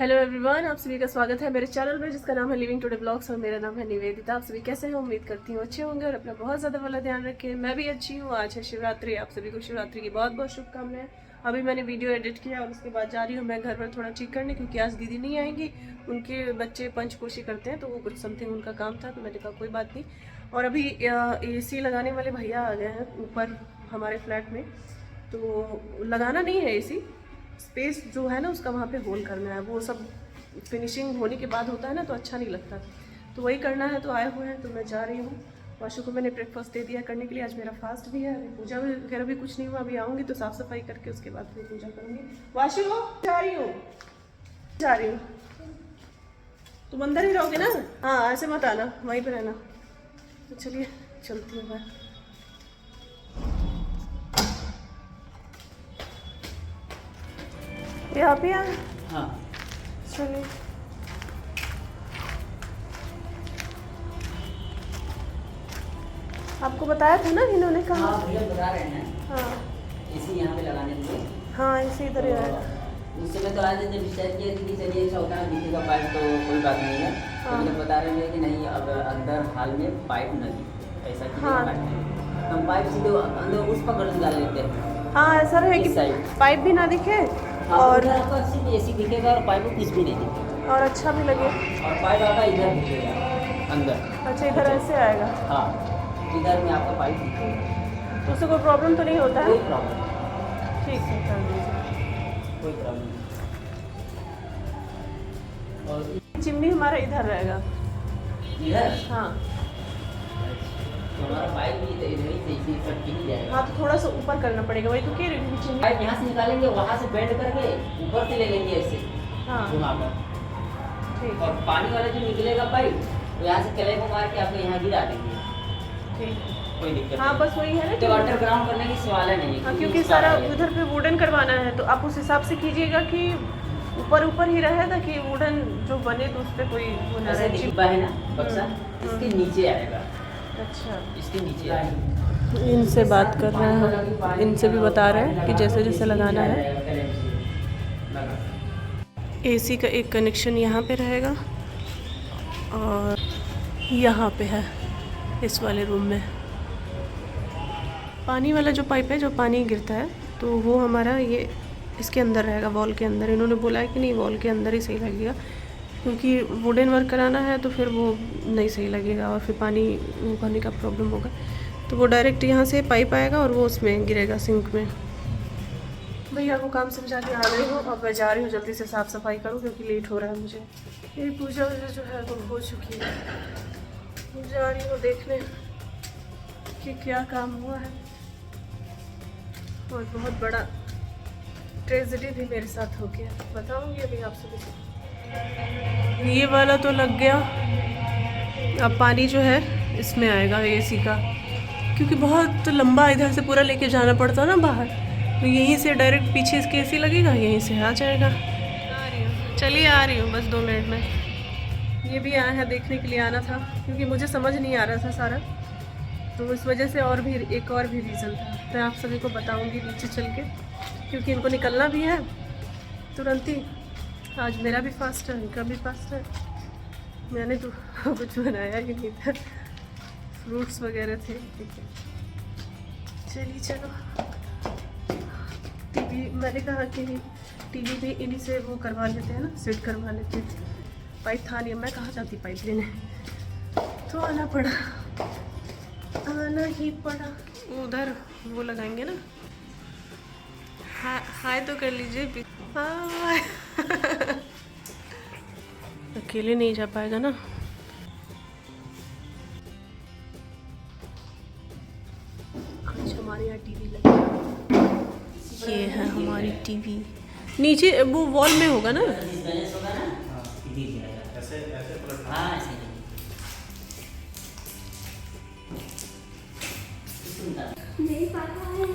Hello everyone, आप सभी का स्वागत है मेरे चैनल में जिसका नाम है लिविंग टुडे ब्लॉग्स और मेरा नाम है निवेदिता। आप सभी कैसे हैं? उम्मीद करती हूँ अच्छे होंगे और अपना बहुत ज़्यादा वाला ध्यान रखें। मैं भी अच्छी हूँ। आज है शिवरात्रि, आप सभी को शिवरात्रि की बहुत बहुत शुभकामनाएं। अभी मैंने वीडियो एडिट किया और उसके बाद जा रही हूँ मैं घर पर थोड़ा ठीक करने, क्योंकि आज दीदी नहीं आएंगी। उनके बच्चे पंचकोशी करते हैं तो वो कुछ समथिंग उनका काम था, तो मैंने कहा कोई बात नहीं। और अभी AC लगाने वाले भैया आ गए हैं ऊपर हमारे फ्लैट में, तो लगाना नहीं है AC, स्पेस जो है ना उसका वहाँ पे होल करना है। वो सब फिनिशिंग होने के बाद होता है ना तो अच्छा नहीं लगता, तो वही करना है। तो आए हुए हैं तो मैं जा रही हूँ। वाशु को मैंने ब्रेकफास्ट दे दिया करने के लिए। आज मेरा फास्ट भी है, अभी पूजा वगैरह भी कुछ नहीं हुआ। अभी आऊँगी तो साफ़ सफाई करके उसके बाद फिर पूजा करूँगी। वाशु जा रही हूँ। तुम अंदर ही रहोगे ना? हाँ, ऐसे मत आना, वहीं पर रहना। तो चलिए चलती हूँ मैं। ये आप ही आ? हाँ। चलिए। आपको बताया था ना इन्होंने कहा? हाँ भैया बता रहे हैं। हाँ इसी यहाँ पे लगाने के लिए। हाँ, इसी इधर ही आएगा। उस समय तो आज जब डिसाइड किया कि चलिए ऐसा होता है नीचे का पाइप तो कोई बात नहीं है। हाँ। तो बता रहे हैं कि नहीं, अगर अंदर हाल में पाइप न दिखे ऐसा कि हाँ। हम पाइप सीधे अंदर उस पर डाल लेते हैं। हाँ, ऐसा रहे कि पाइप भी ना दिखे और आपका सिर्फ AC दिखेगा और पाइप कुछ भी नहीं दिखेगा और अच्छा भी लगे। और पाइप आपका इधर दिखेगा अंदर। अच्छा, इधर ऐसे आएगा? हाँ, इधर में आपका पाइप दिखेगा। तो उससे कोई प्रॉब्लम तो नहीं होता है? कोई प्रॉब्लम ठीक है, कर दीजिए। कोई प्रॉब्लम नहीं। और चिमनी हमारा इधर रहेगा। इधर हाँ तो हमारा पाइप भी इधर ही से सब गिर जाएगा। हाँ, तो थोड़ा सा ऊपर करना पड़ेगा। वही तो कह रही हूँ चिमनी। पाइप यहाँ से निकालेंगे, वहाँ से बेंड करके ऊपर से ले लेंगे ऐसे हाँ घुमाकर। ठीक और पानी वाला जो निकलेगा पाइप वो यहाँ से कले को मार के आपको यहाँ गिरा देंगे। ठीक है। कोई दिक्कत हाँ, बस वही है ना तो अंडरग्राउंड करने की सवाल है नहीं है। हाँ, क्योंकि सारा उधर पे वुडन करवाना है, तो आप उस हिसाब से कीजिएगा कि ऊपर ही रहे, ताकि वुडन जो बने तो उस पर कोई वो ना ऐसे रहे। डिब्बा है ना बक्सा, इसके नीचे आएगा। अच्छा, इसके नीचे आएगा। इनसे बात कर रहे हैं, इनसे भी बता रहे हैं कि जैसे जैसे लगाना है। AC का एक कनेक्शन यहाँ पे रहेगा और यहाँ पे है इस वाले रूम में। पानी वाला जो पाइप है, जो पानी गिरता है, तो वो हमारा ये इसके अंदर रहेगा, वॉल के अंदर। इन्होंने बोला है कि नहीं, वॉल के अंदर ही सही लगेगा, क्योंकि वुडन वर्क कराना है तो फिर वो नहीं सही लगेगा और फिर पानी वो करने का प्रॉब्लम होगा। तो वो डायरेक्ट यहाँ से पाइप आएगा और वो उसमें गिरेगा, सिंक में। भैया को काम समझा के आ गई हूँ। अब मैं जा रही हूँ जल्दी से साफ़ सफाई करूँ, क्योंकि लेट हो रहा है मुझे। ये पूजा जो है वो हो चुकी है। मैं जा रही हूँ देखने कि क्या काम हुआ है। और बहुत बड़ा ट्रेजेडी भी मेरे साथ हो गया, बताऊँगी अभी आप सभी से। ये वाला तो लग गया। अब पानी जो है इसमें आएगा AC का, क्योंकि बहुत लंबा इधर से पूरा लेके जाना पड़ता ना बाहर, तो यहीं से डायरेक्ट पीछे इसके AC लगेगा, यहीं से आ जाएगा। आ रही हूँ, चलिए आ रही हूँ बस 2 मिनट में। ये भी आया है, देखने के लिए आना था, क्योंकि मुझे समझ नहीं आ रहा था सारा, तो इस वजह से और भी एक और भी रीज़न था। मैं आप सभी को बताऊँगी नीचे चल के, क्योंकि इनको निकलना भी है तुरंत ही। आज मेरा भी फास्ट है, इनका भी फास्ट है। मैंने तो कुछ बनाया ही नहीं था, फ्रूट्स वगैरह थे। ठीक है, चलिए चलो। टीवी मैंने कहा कि टीवी भी इन्हीं से वो करवा लेते हैं ना, सेट करवा लेते हैं। पाइप था नहीं, मैं कहाँ जाती पाइप लेने, तो आना ही पड़ा। उधर वो लगाएंगे ना। हाय तो कर लीजिए। हाय अकेले नहीं जा पाएगा ना। आज हमारे यहाँ टीवी लगी। ये है हमारी टीवी, नीचे वो वॉल में होगा ना।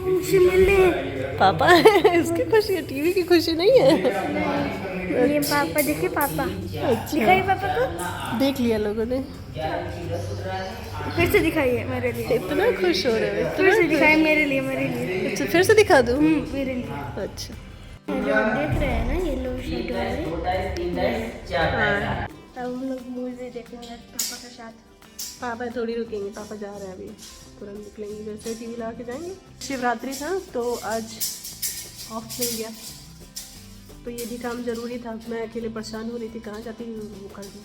खुशी मिली पापा इसकी खुशी है, टीवी की खुशी नहीं है। ये पापा देखे, पापा दिखाइए, पापा को देख लिया लोगों ने। फिर से दिखाइए मेरे लिए। इतना खुश हो रहे हो? फिर से दिखाइए मेरे लिए, मेरे लिए। अच्छा, फिर से दिखा दूँ? मेरे लिए। अच्छा, जो आप देख रहे हैं ना, येलो अब हम लोग मूवी देखेंगे पापा के साथ। पापा थोड़ी रुकेंगे, पापा जा रहे हैं अभी, तुरंत निकलेंगे। जैसे टीवी ला के जाएंगे। शिवरात्रि था तो आज ऑफ मिल गया, तो ये भी काम जरूरी था। मैं अकेले परेशान हो रही थी, कहाँ जाती वो कर दूँ।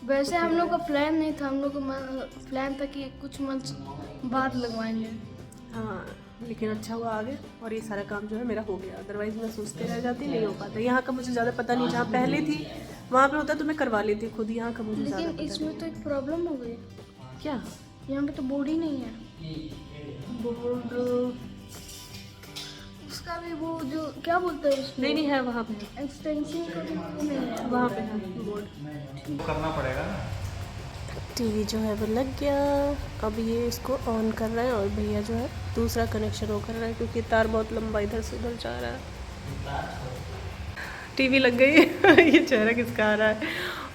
वैसे हम लोग का प्लान नहीं था, हम लोग का प्लान था कि कुछ मंथ बाद लगवाएंगे। हाँ, लेकिन अच्छा हुआ आ गए और ये सारा काम जो है मेरा हो गया। अदरवाइज मैं सोचते रह जाती, नहीं हो पाता। यहाँ का मुझे ज़्यादा पता नहीं, जहाँ पहले थी वहाँ पे होता तो मैं करवा लेती खुद। यहाँ का मुझे ज़्यादा लेकिन पता इसमें तो एक प्रॉब्लम हो गई। नहीं। क्या यहाँ पे तो बोर्ड ही नहीं है। बोर्ड? उसका भी वो जो क्या बोलते हैं उसको, नहीं है, वहाँ पे एक्सटेंशन का भी वो नहीं है। वहाँ पे है बोर्ड। करना पड़ेगा ना। टीवी जो है वो लग गया। अब ये इसको ऑन कर रहे हैं और भैया जो है दूसरा कनेक्शन वो कर रहे हैं, क्योंकि तार बहुत लंबा इधर से उधर जा रहा है। टीवी लग गई। ये चेहरा किसका आ रहा है?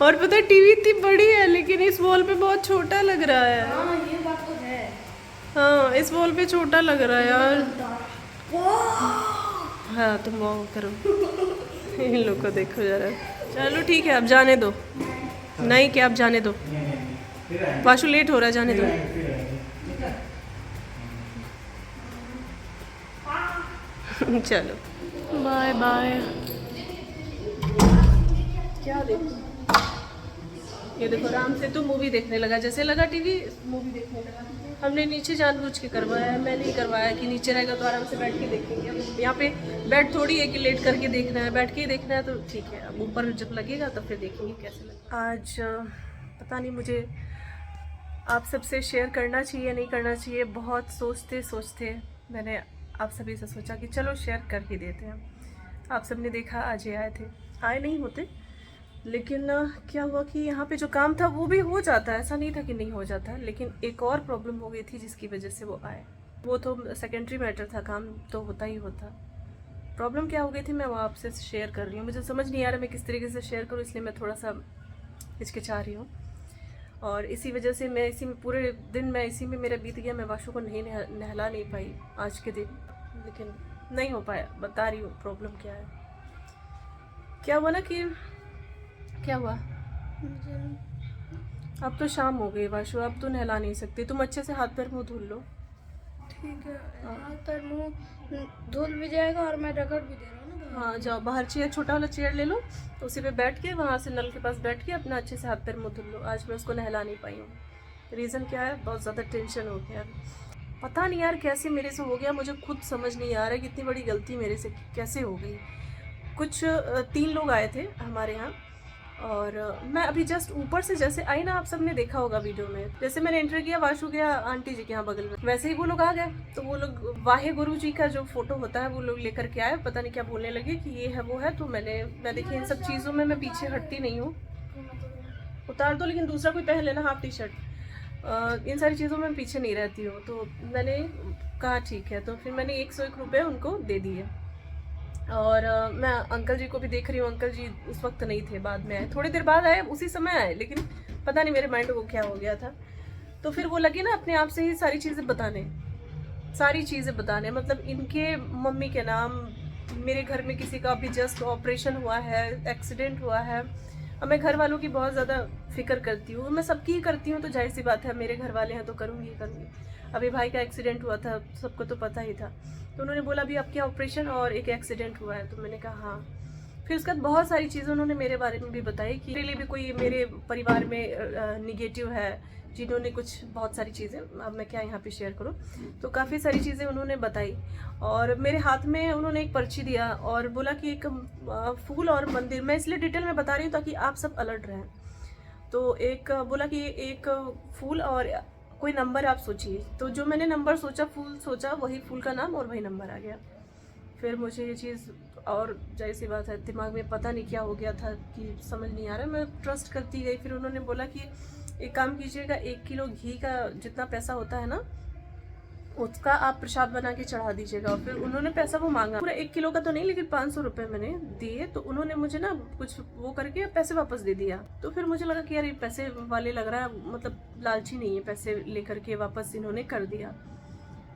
और पता है टीवी इतनी बड़ी है लेकिन इस वॉल पे बहुत छोटा लग रहा है। हाँ ये बात तो है। हाँ, इस वॉल पे छोटा लग रहा है यार। हाँ, तुम वो करो। इन लोग को देखो जरा। चलो ठीक है, अब जाने दो। नहीं क्या, अब जाने दो। वाशु लेट हो रहा है, जाने दो। चलो बाय बाय। क्या देखो, ये देखो राम से तो मूवी देखने लगा, जैसे लगा टीवी मूवी देखने लगा। हमने नीचे जानबूझ के करवाया है, मैं नहीं करवाया कि नीचे रहेगा तो आराम से बैठ के देखेंगे। अब यहाँ पे बेड थोड़ी है कि लेट करके देखना है, बैठ के ही देखना है, तो ठीक है। अब ऊपर जब लगेगा तब फिर देखेंगे कैसे लगेगा। आज पता नहीं मुझे आप सबसे शेयर करना चाहिए नहीं करना चाहिए। बहुत सोचते सोचते मैंने आप सभी से सोचा कि चलो शेयर कर ही देते हैं। आप सबने देखा आज ये आए थे, आए नहीं होते, लेकिन क्या हुआ कि यहाँ पे जो काम था वो भी हो जाता है, ऐसा नहीं था कि नहीं हो जाता, लेकिन एक और प्रॉब्लम हो गई थी जिसकी वजह से वो आए। वो तो सेकेंडरी मैटर था, काम तो होता ही होता। प्रॉब्लम क्या हो गई थी मैं वो आपसे शेयर कर रही हूँ। मुझे समझ नहीं आ रहा मैं किस तरीके से शेयर करूँ, इसलिए मैं थोड़ा सा हिचकिचा रही हूँ। और इसी वजह से मैं इसी में पूरे दिन मैं इसी में मेरा बीत गया। मैं वाशु को नहीं नहला नहीं पाई आज के दिन, लेकिन नहीं हो पाया। बता रही हूँ प्रॉब्लम क्या है। क्या हुआ ना कि क्या हुआ, अब तो शाम हो गई वाशु, अब तो नहला नहीं सकती। तुम अच्छे से हाथ पैर मुँह धुल लो। ठीक है, हाथ पैर मुँह धुल भी जाएगा और मैं रगड़ भी दे रहा हूँ ना। हाँ जाओ, बाहर चेयर, छोटा वाला चेयर ले लो, उसी पे बैठ के वहाँ से नल के पास बैठ के अपना अच्छे से हाथ पैर मुँह धुल लो। आज मैं उसको नहला नहीं पाई हूँ। रीज़न क्या है, बहुत ज़्यादा टेंशन हो गया। पता नहीं यार कैसे मेरे से हो गया, मुझे खुद समझ नहीं आ रहा है कि इतनी बड़ी गलती मेरे से कैसे हो गई। कुछ 3 लोग आए थे हमारे यहाँ, और मैं अभी जस्ट ऊपर से जैसे आई ना, आप सबने देखा होगा वीडियो में, जैसे मैंने एंटर किया, वाशु गया आंटी जी के यहाँ बगल में, वैसे ही वो लोग आ गए। तो वो लोग वाहे गुरु जी का जो फोटो होता है वो लोग लेकर के आए, पता नहीं क्या बोलने लगे कि ये है वो है। तो मैं देखिए इन सब चीज़ों में मैं पीछे हटती नहीं हूँ। उतार दो, लेकिन दूसरा कोई पहन लेना हाफ टी शर्ट। इन सारी चीज़ों में मैं पीछे नहीं रहती हूँ। तो मैंने कहा ठीक है, तो फिर मैंने 101 रुपये उनको दे दिए। और मैं अंकल जी को भी देख रही हूँ, अंकल जी उस वक्त नहीं थे, बाद में आए, थोड़ी देर बाद आए, उसी समय आए, लेकिन पता नहीं मेरे माइंड को क्या हो गया था। तो फिर वो लगे ना अपने आप से ही सारी चीज़ें बताने, मतलब इनके मम्मी के नाम, मेरे घर में किसी का अभी जस्ट ऑपरेशन हुआ है, एक्सीडेंट हुआ है। अब मैं घर वालों की बहुत ज़्यादा फिक्र करती हूँ, मैं सबकी ही करती हूँ, तो जाहिर सी बात है मेरे घर वाले हैं तो करूँगी। अभी भाई का एक्सीडेंट हुआ था, सबको तो पता ही था। तो उन्होंने बोला अभी आपके ऑपरेशन और एक एक्सीडेंट हुआ है, तो मैंने कहा हाँ। फिर उसके बाद बहुत सारी चीज़ें उन्होंने मेरे बारे में भी बताई कि मेरे लिए भी कोई मेरे परिवार में निगेटिव है, जिन्होंने कुछ बहुत सारी चीज़ें, अब मैं क्या यहाँ पे शेयर करूँ, तो काफ़ी सारी चीज़ें उन्होंने बताई। और मेरे हाथ में उन्होंने एक पर्ची दिया और बोला कि एक फूल और मंदिर, मैं इसलिए डिटेल में बता रही हूँ ताकि आप सब अलर्ट रहें। तो एक बोला कि एक फूल और कोई नंबर आप सोचिए। तो जो मैंने नंबर सोचा, फूल सोचा, वही फूल का नाम और वही नंबर आ गया। फिर मुझे ये चीज़, और जाहिर सी बात है दिमाग में पता नहीं क्या हो गया था कि समझ नहीं आ रहा, मैं ट्रस्ट करती गई। फिर उन्होंने बोला कि एक काम कीजिएगा, 1 किलो घी का जितना पैसा होता है ना, उसका आप प्रसाद बना के चढ़ा दीजिएगा। और फिर उन्होंने पैसा वो मांगा, पूरा 1 किलो का तो नहीं, लेकिन 500 रुपये मैंने दिए। तो उन्होंने मुझे ना कुछ वो करके पैसे वापस दे दिया। तो फिर मुझे लगा कि यार ये पैसे वाले लग रहा है, मतलब लालची नहीं है, पैसे लेकर के वापस इन्होंने कर दिया।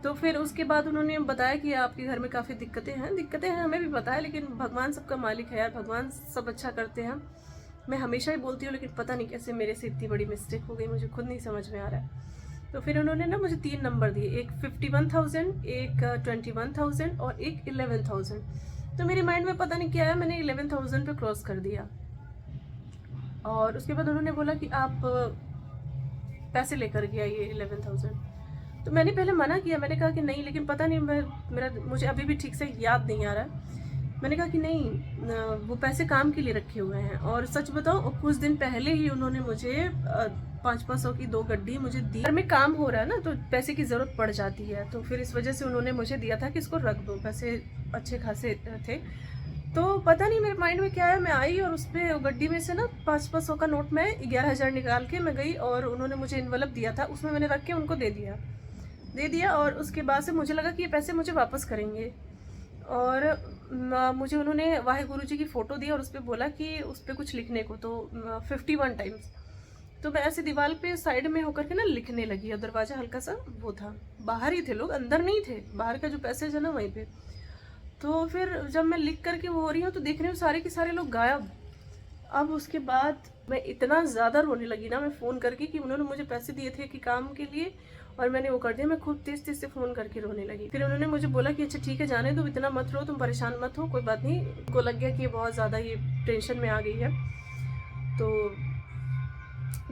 तो फिर उसके बाद उन्होंने बताया कि आपके घर में काफ़ी दिक्कतें हैं, हमें भी पता है, लेकिन भगवान सबका मालिक है यार, भगवान सब अच्छा करते हैं। मैं हमेशा ही बोलती हूँ, लेकिन पता नहीं कैसे मेरे से इतनी बड़ी मिस्टेक हो गई, मुझे खुद नहीं समझ में आ रहा है। तो फिर उन्होंने ना मुझे 3 नंबर दिए, एक 51,000, एक 21,000 और एक 11,000। तो मेरे माइंड में पता नहीं क्या है, मैंने 11,000 पे क्रॉस कर दिया। और उसके बाद उन्होंने बोला कि आप पैसे लेकर के आइए 11,000। तो मैंने पहले मना किया, मैंने कहा कि नहीं, लेकिन पता नहीं मुझे अभी भी ठीक से याद नहीं आ रहा है। मैंने कहा कि नहीं, वो पैसे काम के लिए रखे हुए हैं। और सच बताओ, कुछ दिन पहले ही उन्होंने मुझे 500 की 2 गड्डी मुझे दी। घर में काम हो रहा है ना, तो पैसे की ज़रूरत पड़ जाती है, तो फिर इस वजह से उन्होंने मुझे दिया था कि इसको रख दो। पैसे अच्छे खासे थे। तो पता नहीं मेरे माइंड में क्या है, मैं आई और उस पर गड्डी में से ना 500 का नोट में 11,000 निकाल के मैं गई, और उन्होंने मुझे इन्वेलप दिया था, उसमें मैंने रख के उनको दे दिया। और उसके बाद से मुझे लगा कि ये पैसे मुझे वापस करेंगे। और मुझे उन्होंने वाहेगुरु जी की फ़ोटो दी और उस पर बोला कि उस पर कुछ लिखने को, तो 51 टाइम्स। तो मैं ऐसे दीवार पे साइड में होकर के ना लिखने लगी, और दरवाज़ा हल्का सा वो था, बाहर ही थे लोग, अंदर नहीं थे, बाहर का जो पैसेज है ना वहीं पे। तो फिर जब मैं लिख करके वो हो रही हूँ, तो देख रही हूँ सारे के सारे लोग गायब। अब उसके बाद मैं इतना ज़्यादा रोने लगी ना, मैं फ़ोन करके, कि उन्होंने मुझे पैसे दिए थे कि काम के लिए, और मैंने वो कर दिया। मैं खूब तेज से फ़ोन करके रोने लगी। फिर उन्होंने मुझे बोला कि अच्छा ठीक है, जाने दो, इतना मत रो, तुम परेशान मत हो, कोई बात नहीं। को लग गया कि बहुत ज़्यादा ये टेंशन में आ गई है। तो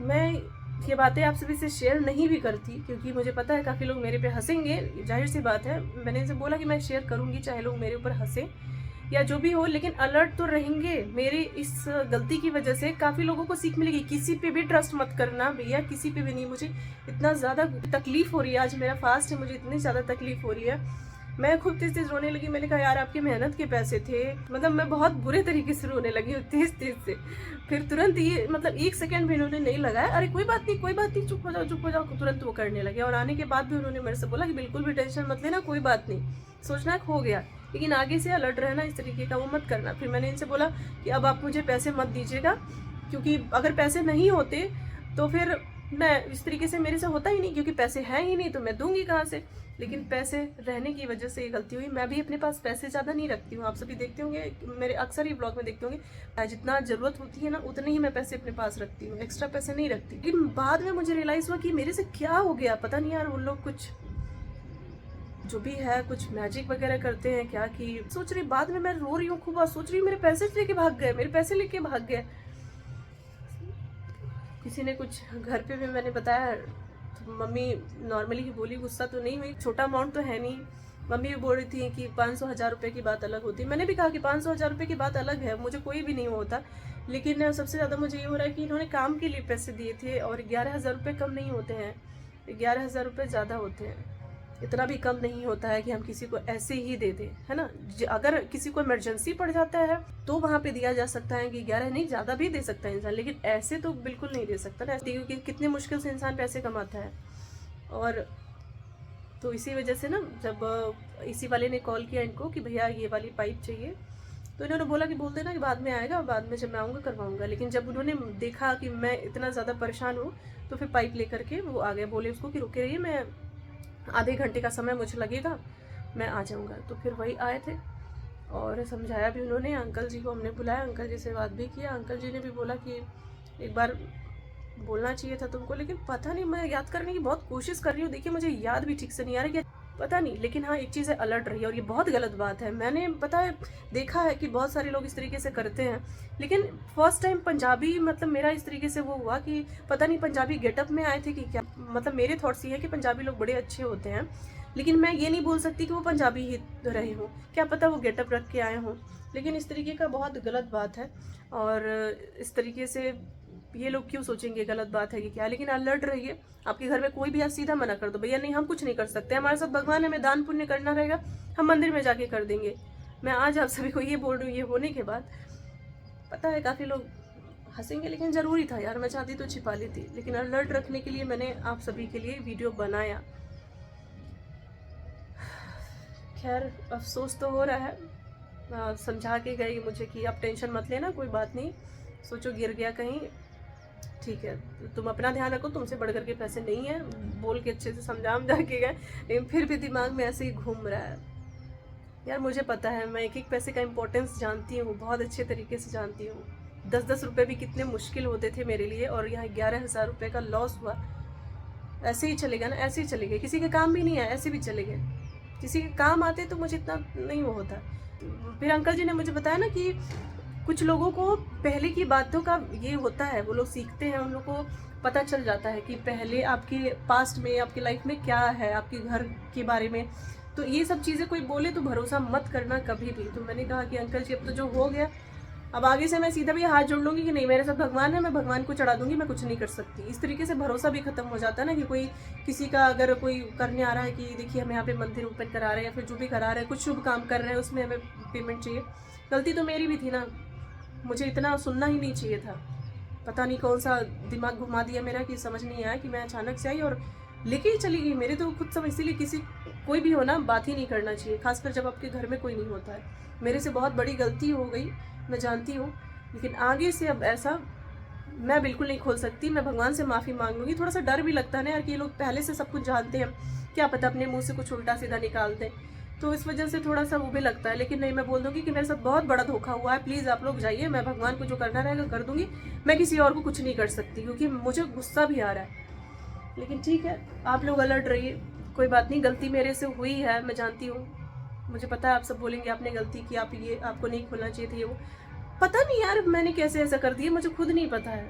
मैं ये बातें आप सभी से शेयर नहीं भी करती, क्योंकि मुझे पता है काफ़ी लोग मेरे पे हंसेंगे, जाहिर सी बात है। मैंने इनसे बोला कि मैं शेयर करूँगी, चाहे लोग मेरे ऊपर हंसें या जो भी हो, लेकिन अलर्ट तो रहेंगे। मेरी इस गलती की वजह से काफ़ी लोगों को सीख मिलेगी। किसी पे भी ट्रस्ट मत करना भैया, किसी पे भी नहीं। मुझे इतना ज़्यादा तकलीफ़ हो रही है, आज मेरा फास्ट है, मुझे इतनी ज़्यादा तकलीफ़ हो रही है। मैं खुद तेज तेज रोने लगी। मैंने कहा यार, आपकी मेहनत के पैसे थे, मतलब मैं बहुत बुरे तरीके से रोने लगी हूँ, तेज तेज से। फिर तुरंत ये, मतलब 1 सेकंड भी इन्होंने नहीं लगाया, अरे कोई बात नहीं, चुप हो जाओ, तुरंत वो करने लगे। और आने के बाद भी उन्होंने मेरे से बोला कि बिल्कुल भी टेंशन मत लेना, कोई बात नहीं, सोचना हो गया, लेकिन आगे से अलर्ट रहना, इस तरीके का वो मत करना। फिर मैंने इनसे बोला कि अब आप मुझे पैसे मत दीजिएगा, क्योंकि अगर पैसे नहीं होते तो फिर मैं इस तरीके से मेरे से होता ही नहीं, क्योंकि पैसे हैं ही नहीं तो मैं दूंगी कहाँ से। लेकिन पैसे रहने की वजह से ये गलती हुई। मैं भी अपने पास पैसे ज़्यादा नहीं रखती हूँ, आप सभी देखते होंगे, मेरे अक्सर ही ब्लॉग में देखते होंगे, जितना ज़रूरत होती है ना उतने ही मैं पैसे अपने पास रखती हूँ, एक्स्ट्रा पैसे नहीं रखती। लेकिन बाद में मुझे रियलाइज़ हुआ कि मेरे से क्या हो गया, पता नहीं यार, उन लोग कुछ जो भी है, कुछ मैजिक वगैरह करते हैं क्या, कि सोच रही, बाद में मैं रो रही हूँ खूब, सोच रही हूँ मेरे पैसे लेके भाग गए, मेरे पैसे लेके भाग गए। किसी ने कुछ घर पे भी मैंने बताया, तो मम्मी नॉर्मली ही बोली, गुस्सा तो नहीं हुई, छोटा अमाउंट तो है नहीं। मम्मी भी बोल रही थी कि 500,000 रुपये की बात अलग होती। मैंने भी कहा कि 500,000 रुपये की बात अलग है, मुझे कोई भी नहीं होता, लेकिन सबसे ज़्यादा मुझे ये हो रहा है कि इन्होंने काम के लिए पैसे दिए थे, और 11,000 रुपये कम नहीं होते हैं, 11,000 रुपये ज़्यादा होते हैं। इतना भी कम नहीं होता है कि हम किसी को ऐसे ही दे दें, है ना। अगर किसी को इमरजेंसी पड़ जाता है तो वहाँ पे दिया जा सकता है कि 11 नहीं, ज़्यादा भी दे सकता है इंसान, लेकिन ऐसे तो बिल्कुल नहीं दे सकता ना, क्योंकि कितने मुश्किल से इंसान पैसे कमाता है। और तो इसी वजह से ना, जब इसी वाले ने कॉल किया इनको कि भैया ये वाली पाइप चाहिए, तो इन्होंने बोला कि बोल देना कि बाद में आएगा, बाद में जब मैं आऊँगा करवाऊँगा। लेकिन जब उन्होंने देखा कि मैं इतना ज़्यादा परेशान हूँ, तो फिर पाइप लेकर के वो आ गए, बोले उसको कि रुके रहिए, मैं आधे घंटे का समय मुझे लगेगा, मैं आ जाऊँगा। तो फिर वही आए थे और समझाया भी उन्होंने। अंकल जी को हमने बुलाया, अंकल जी से बात भी किया। अंकल जी ने भी बोला कि एक बार बोलना चाहिए था तुमको, लेकिन पता नहीं, मैं याद करने की बहुत कोशिश कर रही हूँ। देखिए मुझे याद भी ठीक से नहीं आ रहा कि पता नहीं, लेकिन हाँ एक चीज़ है, अलर्ट रही, और ये बहुत गलत बात है। मैंने पता है देखा है कि बहुत सारे लोग इस तरीके से करते हैं, लेकिन फर्स्ट टाइम पंजाबी, मतलब मेरा इस तरीके से वो हुआ कि पता नहीं पंजाबी गेटअप में आए थे कि क्या, मतलब मेरे थॉट्स ये है कि पंजाबी लोग बड़े अच्छे होते हैं, लेकिन मैं ये नहीं बोल सकती कि वो पंजाबी ही रहे हों, क्या पता वो गेटअप रख के आए हों। लेकिन इस तरीके का बहुत गलत बात है, और इस तरीके से ये लोग क्यों सोचेंगे गलत बात है कि क्या। लेकिन अलर्ट रहिए, आपके घर में कोई भी आज सीधा मना कर दो, भैया नहीं हम कुछ नहीं कर सकते, हमारे साथ भगवान, हमें दान पुण्य करना रहेगा, हम मंदिर में जाके कर देंगे। मैं आज आप सभी को ये बोल रही हूँ, ये होने के बाद पता है काफ़ी लोग हंसेंगे, लेकिन ज़रूरी था यार, मैं चाहती तो छिपा ली थी, लेकिन अलर्ट रखने के लिए मैंने आप सभी के लिए वीडियो बनाया। खैर अफसोस तो हो रहा है, समझा के गई मुझे कि अब टेंशन मत लेना, कोई बात नहीं, सोचो गिर गया कहीं, ठीक है, तुम अपना ध्यान रखो, तुमसे बढ़ करके पैसे नहीं है, बोल के अच्छे से समझा के गए, लेकिन फिर भी दिमाग में ऐसे ही घूम रहा है। यार मुझे पता है, मैं एक एक पैसे का इम्पोर्टेंस जानती हूँ, बहुत अच्छे तरीके से जानती हूँ। 10-10 रुपये भी कितने मुश्किल होते थे मेरे लिए, और यहाँ 11,000 रुपये का लॉस हुआ। ऐसे ही चलेगा ना, ऐसे ही चले गए, किसी के काम भी नहीं आया, ऐसे भी चले गए। किसी के काम आते तो मुझे इतना नहीं वो होता। फिर अंकल जी ने मुझे बताया ना कि कुछ लोगों को पहले की बातों का ये होता है, वो लोग सीखते हैं, उन लोगों को पता चल जाता है कि पहले आपके पास्ट में, आपकी लाइफ में क्या है, आपके घर के बारे में। तो ये सब चीज़ें कोई बोले तो भरोसा मत करना कभी भी। तो मैंने कहा कि अंकल जी अब तो जो हो गया, अब आगे से मैं सीधा भी हाथ जोड़ लूँगी कि नहीं, मेरे साथ भगवान है, मैं भगवान को चढ़ा दूँगी, मैं कुछ नहीं कर सकती। इस तरीके से भरोसा भी खत्म हो जाता है ना, कि कोई किसी का अगर कोई करने आ रहा है कि देखिए हम यहाँ पे मंदिर ओपन करा रहे हैं या फिर जो भी करा रहे हैं, कुछ शुभ काम कर रहे हैं, उसमें हमें पेमेंट चाहिए। गलती तो मेरी भी थी ना, मुझे इतना सुनना ही नहीं चाहिए था। पता नहीं कौन सा दिमाग घुमा दिया मेरा कि समझ नहीं आया कि मैं अचानक से आई और लेके ही चली गई। मेरे तो खुद समझ, इसीलिए किसी कोई भी हो ना, बात ही नहीं करना चाहिए, खासकर जब आपके घर में कोई नहीं होता है। मेरे से बहुत बड़ी गलती हो गई, मैं जानती हूँ, लेकिन आगे से अब ऐसा मैं बिल्कुल नहीं खोल सकती। मैं भगवान से माफ़ी मांग लूँगी। थोड़ा सा डर भी लगता है ना यार, कि ये लोग पहले से सब कुछ जानते हैं, क्या पता अपने मुँह से कुछ उल्टा सीधा निकाल दें, तो इस वजह से थोड़ा सा वो भी लगता है। लेकिन नहीं, मैं बोल दूँगी कि मेरे साथ बहुत बड़ा धोखा हुआ है, प्लीज़ आप लोग जाइए, मैं भगवान को जो करना रहेगा कर दूँगी, मैं किसी और को कुछ नहीं कर सकती, क्योंकि मुझे गुस्सा भी आ रहा है। लेकिन ठीक है, आप लोग अलर्ट रहिए, कोई बात नहीं, गलती मेरे से हुई है, मैं जानती हूँ। मुझे पता है आप सब बोलेंगे आपने गलती की, आप ये आपको नहीं खोलना चाहिए था, ये वो। पता नहीं यार मैंने कैसे ऐसा कर दिया, मुझे खुद नहीं पता है।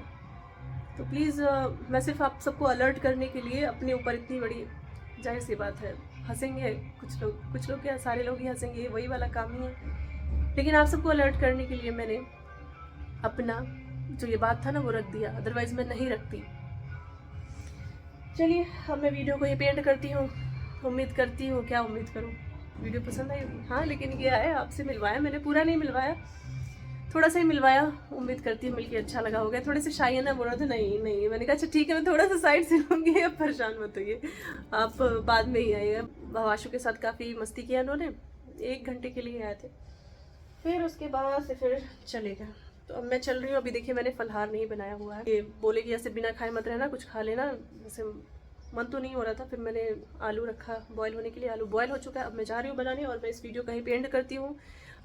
तो प्लीज़ मैं सिर्फ आप सबको अलर्ट करने के लिए, अपने ऊपर इतनी बड़ी, जाहिर सी बात है हंसेंगे कुछ लोग क्या, सारे लोग ही हंसेंगे, वही वाला काम ही है। लेकिन आप सबको अलर्ट करने के लिए मैंने अपना जो ये बात था ना वो रख दिया, अदरवाइज़ मैं नहीं रखती। चलिए अब मैं वीडियो को ये पेंट करती हूँ। उम्मीद करती हूँ, क्या उम्मीद करूँ, वीडियो पसंद आई होगी। हाँ, लेकिन ये है, आपसे मिलवाया मैंने, पूरा नहीं मिलवाया, थोड़ा सा ही मिलवाया। उम्मीद करती हूँ मिलके अच्छा लगा होगा। थोड़े से शाई है ना, बोल रहे थे नहीं, मैंने कहा अच्छा ठीक है, मैं थोड़ा सा साइड से लूँगी, अब परेशान मत होइए, आप बाद में ही आइएगा। भवाशु के साथ काफ़ी मस्ती किया उन्होंने, 1 घंटे के लिए आए थे, फिर उसके बाद से फिर चले गए। तो अब मैं चल रही हूँ। अभी देखिए मैंने फलहार नहीं बनाया हुआ है, ये बोले कि ऐसे बिना खाए मत रहना, कुछ खा लेना, जैसे मन तो नहीं हो रहा था। फिर मैंने आलू रखा बॉयल होने के लिए, आलू बॉयल हो चुका है, अब मैं जा रही हूँ बनाने, और मैं इस वीडियो का ही एंड करती हूँ।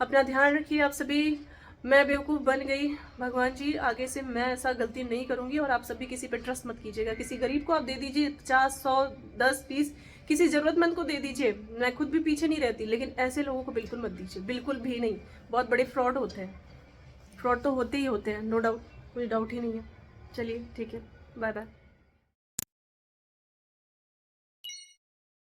अपना ध्यान रखिए आप सभी। मैं बेवकूफ़ बन गई, भगवान जी आगे से मैं ऐसा गलती नहीं करूँगी। और आप सभी किसी पे ट्रस्ट मत कीजिएगा। किसी गरीब को आप दे दीजिए 50, 100, 10, 20, किसी ज़रूरतमंद को दे दीजिए। मैं खुद भी पीछे नहीं रहती, लेकिन ऐसे लोगों को बिल्कुल मत दीजिए, बिल्कुल भी नहीं। बहुत बड़े फ्रॉड होते हैं, फ्रॉड तो होते ही होते हैं, नो डाउट, कोई डाउट ही नहीं है। चलिए ठीक है, बाय बाय।